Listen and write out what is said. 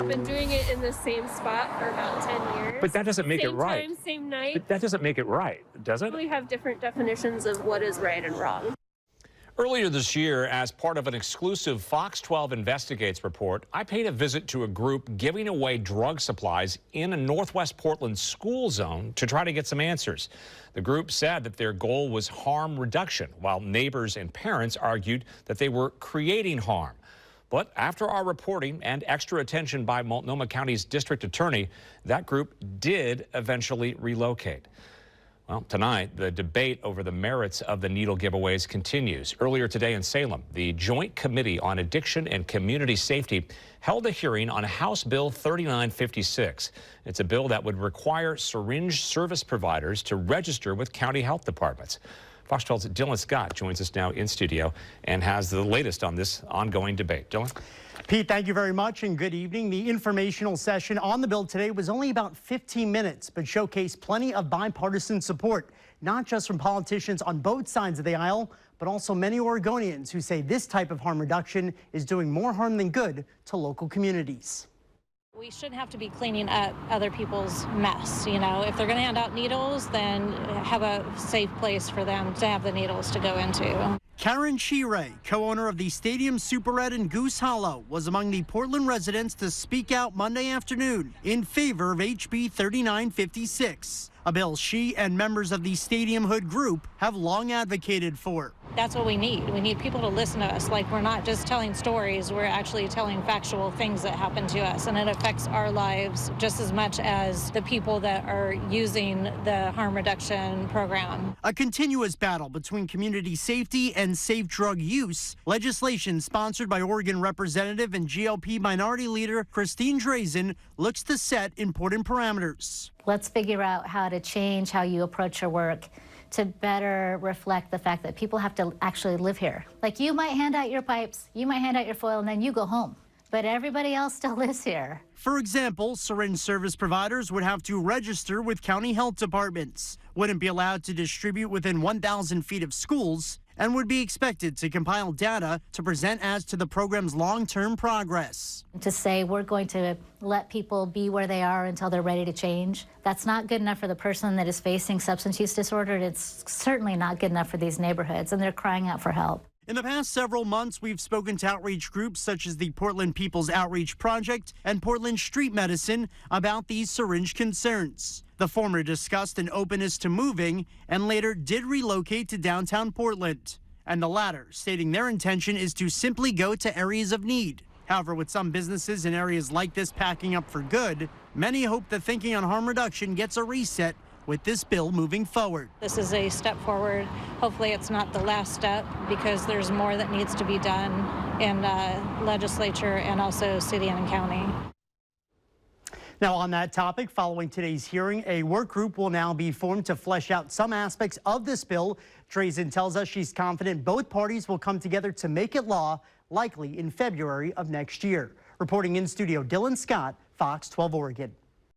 been doing it in the same spot for about 10 years. But that doesn't make it right. Same time, same night. But that doesn't make it right, does it? We have different definitions of what is right and wrong. Earlier this year, as part of an exclusive Fox 12 Investigates report, I paid a visit to a group giving away drug supplies in a Northwest Portland school zone to try to get some answers. The group said that their goal was harm reduction, while neighbors and parents argued that they were creating harm. But after our reporting and extra attention by Multnomah County's district attorney, that group did eventually relocate. Well, tonight, the debate over the merits of the needle giveaways continues. Earlier today in Salem, the Joint Committee on Addiction and Community Safety held a hearing on House Bill 3956. It's a bill that would require syringe service providers to register with county health departments. Fox 12's Dylan Scott joins us now in studio and has the latest on this ongoing debate. Dylan? Pete, thank you very much and good evening. The informational session on the bill today was only about 15 minutes, but showcased plenty of bipartisan support, not just from politicians on both sides of the aisle, but also many Oregonians who say this type of harm reduction is doing more harm than good to local communities. We shouldn't have to be cleaning up other people's mess. You know, if they're going to hand out needles, then have a safe place for them to have the needles to go into. Karen Chire, co-owner of the Stadium Super Red in Goose Hollow, was among the Portland residents to speak out Monday afternoon in favor of HB 3956, a bill she and members of the Stadium Hood group have long advocated for. That's what we need. We need people to listen to us. Like, we're not just telling stories, we're actually telling factual things that happen to us, and it affects our lives just as much as the people that are using the harm reduction program. A continuous battle between community safety and safe drug use. Legislation sponsored by Oregon Representative and GLP Minority Leader Christine Drazen looks to set important parameters. Let's figure out how to change how you approach your work to better reflect the fact that people have to actually live here. Like, you might hand out your pipes, you might hand out your foil, and then you go home. But everybody else still lives here. For example, syringe service providers would have to register with county health departments, wouldn't be allowed to distribute within 1,000 feet of schools, and would be expected to compile data to present as to the program's long-term progress. To say we're going to let people be where they are until they're ready to change, that's not good enough for the person that is facing substance use disorder. It's certainly not good enough for these neighborhoods, and they're crying out for help. In the past several months, we've spoken to outreach groups such as the Portland People's Outreach Project and Portland Street Medicine about these syringe concerns. The former discussed an openness to moving and later did relocate to downtown Portland, and the latter stating their intention is to simply go to areas of need. However, with some businesses in areas like this packing up for good, many hope the thinking on harm reduction gets a reset with this bill moving forward. This is a step forward. Hopefully it's not the last step, because there's more that needs to be done in legislature and also city and county. Now, on that topic, following today's hearing, a work group will now be formed to flesh out some aspects of this bill. Drazen tells us she's confident both parties will come together to make it law, likely in February of next year. Reporting in studio, Dylan Scott, Fox 12 Oregon.